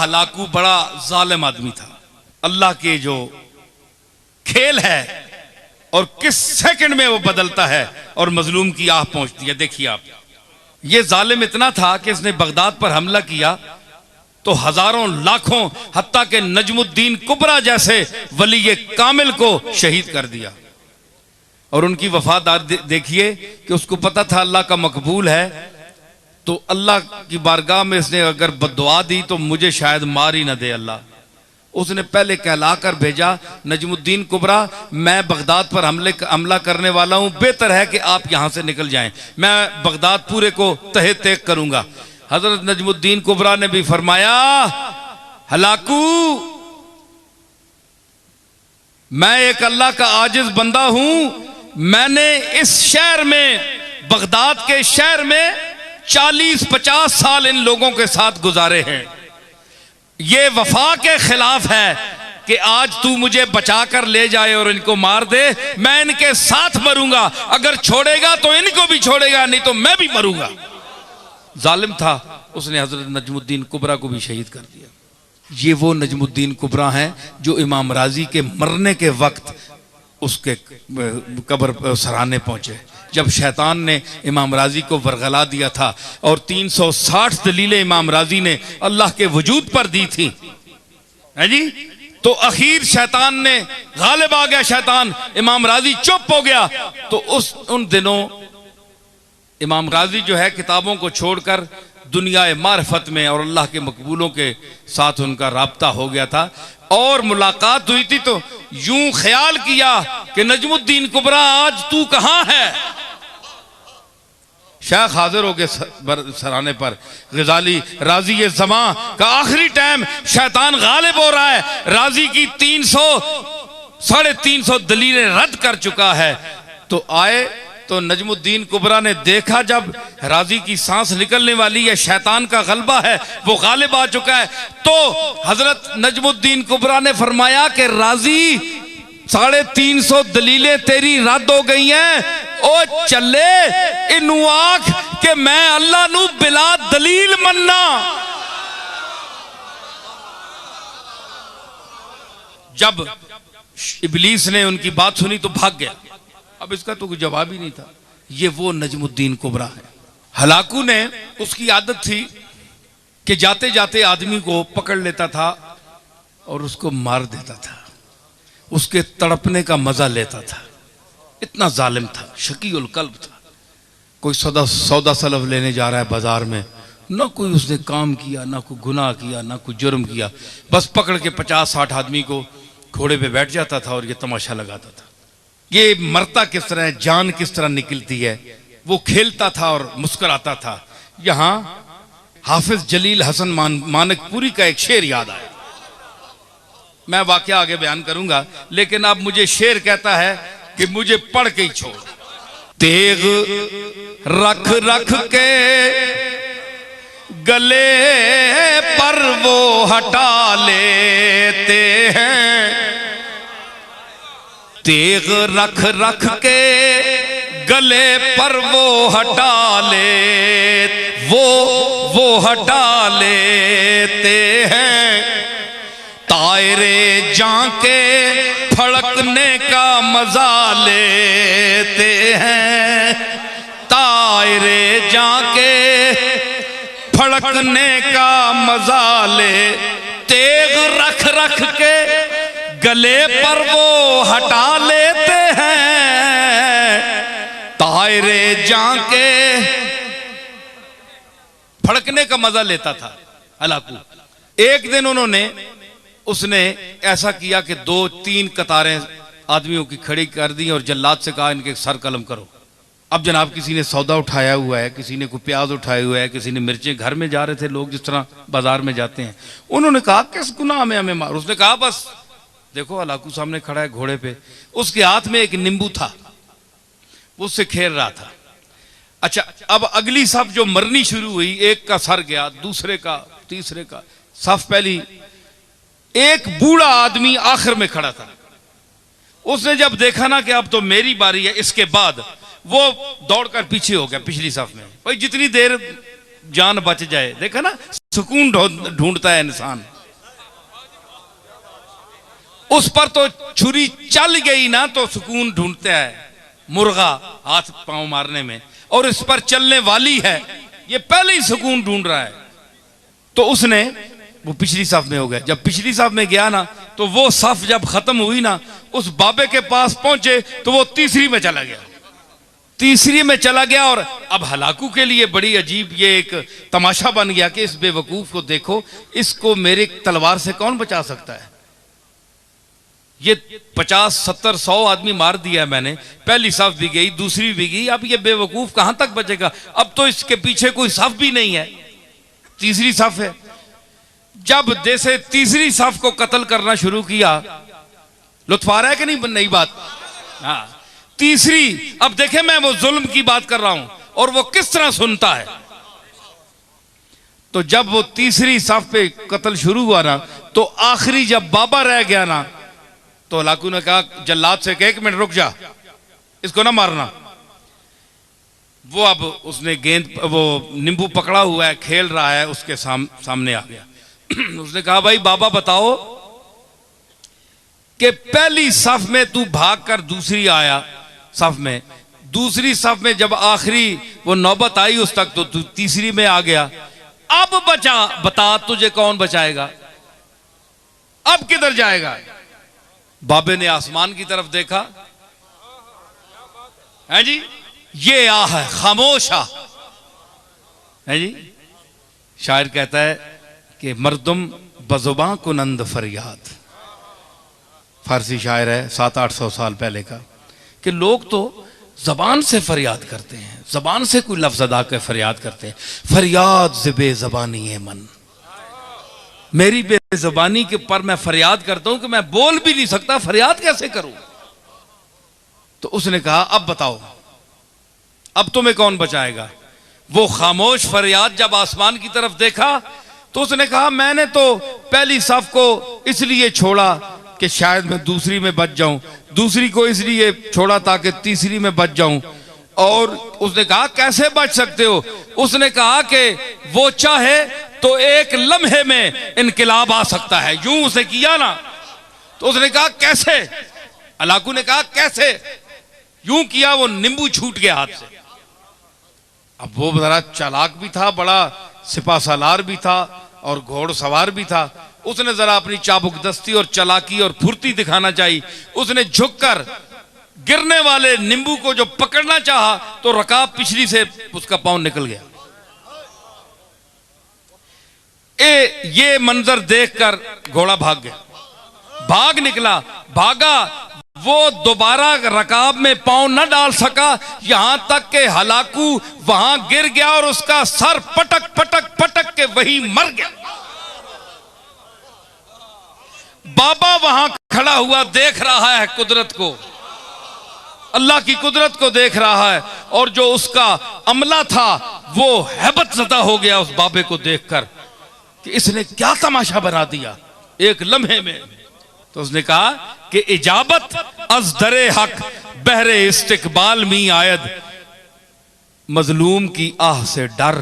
Hulagu बड़ा जालिम आदमी था। अल्लाह के जो खेल है और किस सेकंड में वो बदलता है और मजलूम की आह पहुंचती है। देखिए आप, ये जालिम इतना था कि इसने बगदाद पर हमला किया तो हजारों लाखों हत्ता के नजमुद्दीन कुबरा जैसे वली कामिल को शहीद कर दिया। और उनकी वफादार देखिए कि उसको पता था अल्लाह का मकबूल है, तो अल्लाह की बारगाह में इसने अगर बद्दुआ दी तो मुझे शायद मार ही ना दे अल्लाह। उसने पहले कहला कर भेजा, नजमुद्दीन कुबरा मैं बगदाद पर हमला करने वाला हूं, बेहतर है कि आप यहां से निकल जाएं, मैं बगदाद पूरे को तहे तेक करूंगा। हजरत नजमुद्दीन कुबरा ने भी फरमाया, हलाकू मैं एक अल्लाह का आजिज बंदा हूं, मैंने इस शहर में बगदाद के शहर में 40-50 साल इन लोगों के साथ गुजारे हैं। ये वफा के खिलाफ है कि आज तू मुझे बचा कर ले जाए और इनको मार दे, मैं इनके साथ मरूंगा, अगर छोड़ेगा तो इनको भी छोड़ेगा, नहीं तो मैं भी मरूंगा। जालिम था, उसने हजरत नजमुद्दीन कुबरा को भी शहीद कर दिया। ये वो नजमुद्दीन कुबरा हैं जो इमाम राजी के मरने के वक्त उसके कब्र सराहने पहुंचे, जब शैतान ने इमाम राजी को वरगला दिया था और 360 दलीलें इमाम राजी ने अल्लाह के वजूद पर दी थी, है जी। तो आखिर शैतान ने गालिब आ गया, शैतान, इमाम राजी चुप हो गया। तो उन दिनों इमाम राजी जो है किताबों को छोड़कर दुनिया मारिफत में और अल्लाह के मकबूलों के साथ उनका राब्ता हो गया था। और मुलाकात हुई थी तो यूं ख्याल किया कि नजमुद्दीन कुबरा आज तू कहां है। शेख हाजिर हो गए सराने पर, गजाली राजी ये जमा का आखिरी टाइम, शैतान गालिब हो रहा है, राजी की 300-350 दलीलें रद्द कर चुका है। तो आए तो नजमुद्दीन कुबरा ने देखा जब राजी की सांस निकलने वाली है, शैतान का गलबा है, वो गालिब आ चुका है। तो हजरत नजमुद्दीन कुबरा ने फरमाया कि राजी 350 दलीलें तेरी रद्द हो गई हैं, ओ चले इनू आख के मैं अल्लाह नू बिला दलील मन्ना। जब इबलीस ने उनकी बात सुनी तो भाग गया, अब इसका तो कोई जवाब ही नहीं था। ये वो नजमुद्दीन कुबरा है। हलाकू ने, उसकी आदत थी कि जाते जाते आदमी को पकड़ लेता था और उसको मार देता था, उसके तड़पने का मजा लेता था। इतना जालिम था, शकीउल कल्ब था। कोई सौदा सलब लेने जा रहा है बाजार में, ना कोई उसने काम किया, ना कोई गुनाह किया, ना कोई जुर्म किया, बस पकड़ के 50-60 आदमी को घोड़े पे बैठ जाता था और ये तमाशा लगाता था। ये मरता किस तरह है, जान किस तरह निकलती है, वो खेलता था और मुस्कुराता था। यहां हाफिज जलील हसन मानकपुरी का एक शेर याद आया, मैं वाकया आगे बयान करूंगा, लेकिन अब मुझे शेर कहता है कि मुझे पढ़ के ही छोड़। तेग रख रख के गले पर वो हटा लेते हैं, तेग रख रख के गले पर वो हटा ले, वो हटा लेते हैं, तायरे जाके फड़कने का मजा लेते हैं, तायरे जाके फड़कने का मजा ले, तेग रख रख के गले पर वो हटा लेते हैं, तायरे जाके फड़कने का मजा लेता था हलाकू। एक दिन उसने ऐसा किया कि 2-3 कतारें आदमियों की खड़ी कर दी और जल्लाद से कहा इनके सर कलम करो। अब जनाब किसी ने सौदा उठाया हुआ है, किसी ने कोई प्याज उठाया हुआ है, किसी ने मिर्चें, घर में जा रहे थे लोग जिस तरह बाजार में जाते हैं। उन्होंने कहा किस गुनाह में हमें मार। उसने कहा बस देखो हलाकू सामने खड़ा है घोड़े पे, उसके हाथ में एक नींबू था, वो उससे खेल रहा था। अच्छा, अब अगली सफ जो मरनी शुरू हुई, एक का सर गया, दूसरे का, तीसरे का। सफ पहली, एक बूढ़ा आदमी आखिर में खड़ा था। उसने जब देखा ना कि अब तो मेरी बारी है, इसके बाद वो दौड़कर पीछे हो गया पिछली सफ में। भाई जितनी देर जान बच जाए। देखा ना, सुकून ढूंढता है इंसान। उस पर तो छुरी चल गई ना तो सुकून ढूंढता है मुर्गा हाथ पांव मारने में, और इस पर चलने वाली है, ये पहले ही सुकून ढूंढ रहा है। तो उसने वो पिछली साफ में हो गया। जब पिछली साफ में गया ना तो वो साफ जब खत्म हुई ना, उस बाबे के पास पहुंचे तो वो तीसरी में चला गया। तीसरी में चला गया और अब हलाकू के लिए बड़ी अजीब ये एक तमाशा बन गया कि इस बेवकूफ को देखो, इसको मेरे तलवार से कौन बचा सकता है। ये 50, 70, 100 आदमी मार दिया मैंने, पहली साफ भी गई, दूसरी भी गई, अब ये बेवकूफ कहां तक बचेगा। अब तो इसके पीछे कोई साफ भी नहीं है, तीसरी साफ है। जब जैसे तीसरी साफ को कत्ल करना शुरू किया, लुत्फ आ रहा है कि नहीं नई बात। हाँ, तीसरी, अब देखे मैं वो जुल्म की बात कर रहा हूं और वो किस तरह सुनता है। तो जब वो तीसरी साफ पे कत्ल शुरू हुआ ना, तो आखिरी जब बाबा रह गया ना, तो हलाकू ने कहा जल्लाद से कि 1 मिनट रुक जा, इसको ना मारना। वो अब उसने गेंद, वो नींबू पकड़ा हुआ है, खेल रहा है, उसके सामने आ गया। उसने कहा भाई बाबा बताओ कि पहली सफ में तू भागकर दूसरी आया सफ में, दूसरी सफ में जब आखिरी वो नौबत आई उस तक तो तू तीसरी में आ गया, अब बता तुझे कौन बचाएगा, अब किधर जाएगा। बाबे ने आसमान की तरफ देखा, है जी, ये आ है खामोश आ, है जी। शायर कहता है कि मर्दुम बजुबां कुनंद फरियाद, फारसी शायर है 700-800 साल पहले का, कि लोग तो जबान से फरियाद करते हैं, जबान से कोई लफ्ज अदा कर फरियाद करते हैं। फरियाद से बेजबानी है मन, मेरी बेजबानी के पर मैं फरियाद करता हूं कि मैं बोल भी नहीं सकता, फरियाद कैसे करूं। तो उसने कहा अब बताओ, अब तुम्हें कौन बचाएगा। वो खामोश फरियाद जब आसमान की तरफ देखा तो उसने कहा मैंने तो पहली सफ को इसलिए छोड़ा कि शायद मैं दूसरी में बच जाऊं, दूसरी को इसलिए छोड़ा ताकि तीसरी में बच जाऊं। और उसने कहा कैसे बच सकते हो। उसने कहा कि वो चाहे तो एक लम्हे में इनकलाब आ सकता है। यूं उसे किया ना, तो उसने कहा कैसे। अलाकू ने कहा कैसे, यूं किया, वो नींबू छूट गया हाथ से। अब वो जरा चालाक भी था, बड़ा सिपा सालार भी था और घोड़सवार भी था। उसने जरा अपनी चाबुकदस्ती और चालाकी और फुर्ती दिखाना चाहिए। उसने झुककर गिरने वाले नींबू को जो पकड़ना चाहा तो रकाब पिछली से उसका पांव निकल गया। ये मंजर देखकर घोड़ा भाग गया, भाग निकला, भागा, वो दोबारा रकाब में पांव न डाल सका, यहां तक के हलाकू वहां गिर गया और उसका सर पटक पटक पटक के वहीं मर गया। बाबा वहां खड़ा हुआ देख रहा है कुदरत को, अल्लाह की कुदरत को देख रहा है, और जो उसका अमला था वो हैबत ज़दा हो गया उस बाबे को देखकर कि इसने क्या तमाशा बना दिया एक लम्हे में। तो उसने कहा कि इजाबत अज दरे हक बहरे इस्तिकबाल मी आयद, मजलूम की आह से डर,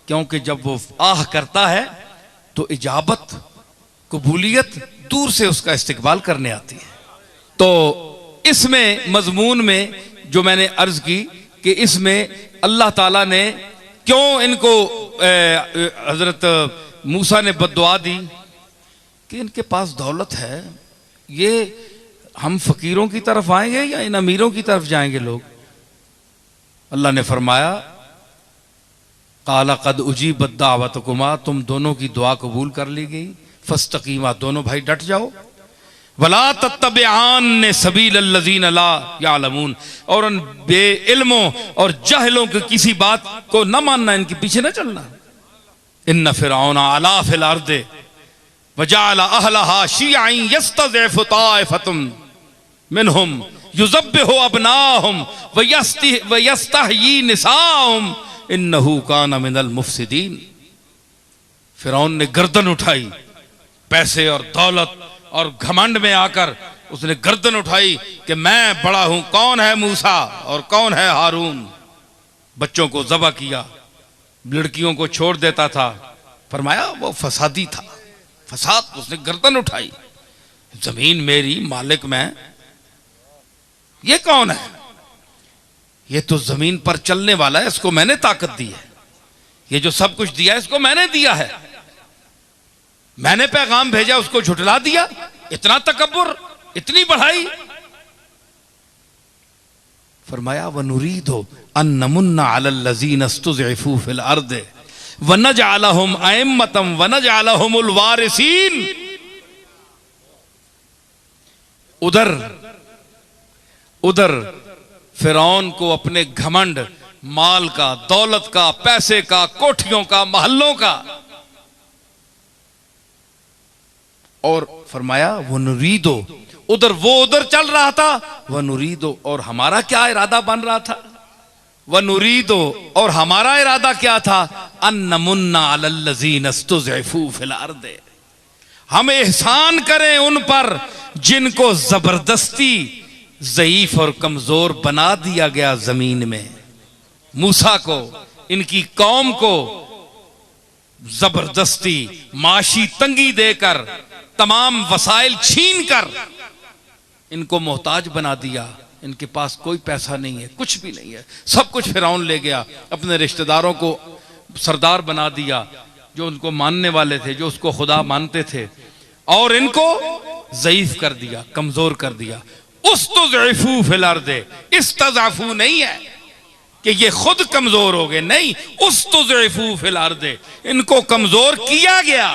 क्योंकि जब वो आह करता है तो इजाबत कबूलियत दूर से उसका इस्तिकबाल करने आती है। तो इसमें मजमून में जो मैंने अर्ज की कि इसमें अल्लाह ताला ने क्यों इनको हजरत मूसा ने बद्दुआ दी कि इनके पास दौलत है, ये हम फकीरों की तरफ आएंगे या इन अमीरों की तरफ जाएंगे लोग। अल्लाह ने फरमाया काला कद उजीबत दावतकुमा, तुम दोनों की दुआ कबूल कर ली गई, फस्तकीमा, दोनों भाई डट जाओ, वला तत्तबिआन सबील लल्लज़ीन ला यालमून, और उन बेइल्मों और जाहिलों की किसी बात को न मानना, इनके पीछे न चलना। इन्न फिरऔन अला फिल अर्दे वजअल अहलहा शियअन यस्तज़इफु ताइफतुम मिनहुम युज़ब्बिहु अबनाहुम व यस्तहयी निसाहुम इन्नहु कान मिनल मुफसिदीन। फिरौन ने गर्दन उठाई, पैसे और दौलत और घमंड में आकर उसने गर्दन उठाई कि मैं बड़ा हूं, कौन है मूसा और कौन है हारून। बच्चों को ज़बह किया, लड़कियों को छोड़ देता था। फरमाया वो फसादी था, फसाद, उसने गर्दन उठाई, जमीन मेरी, मालिक मैं, ये कौन है? ये तो जमीन पर चलने वाला है, इसको मैंने ताकत दी है, ये जो सब कुछ दिया है इसको मैंने दिया है, मैंने पैगाम भेजा उसको झुठला दिया। इतना तकब्बुर, इतनी बढ़ाई। फरमाया वनुरीदु अन नमुन्ना अलल लज़ीना इस्तुज़इफू फिल अर्द वनजअलहुम अइम्मतम वनजअलहुमुल वारिसीन। उधर फिरौन को अपने घमंड, माल का, दौलत का, पैसे का, कोठियों का, महलों का, और फरमाया वो नुरीदो, उधर चल रहा था, वह नुरीदो, और हमारा क्या इरादा बन रहा था? वह नुरीदो, और हमारा इरादा क्या था? अन्नमुन्ना अलल लज़ीना इस्तुज़इफू फिल अर्द, हम एहसान करें उन पर जिनको जबरदस्ती ज़ईफ और कमजोर बना दिया गया जमीन में। मूसा को, इनकी कौम को जबरदस्ती माशी तंगी देकर, तमाम वसाइल छीन कर इनको मोहताज बना दिया। इनके पास कोई पैसा नहीं है, कुछ भी नहीं है, सब कुछ फिरौन ले गया। अपने रिश्तेदारों को सरदार बना दिया, जो उनको मानने वाले थे, जो उसको खुदा मानते थे, और इनको ज़ईफ कर दिया, कमजोर कर दिया। उस्तज़इफू फिल अर्द, इस्तज़अफू नहीं है कि ये खुद कमजोर हो गए, नहीं, उस्तज़इफू फिल अर्द, इनको कमजोर किया गया।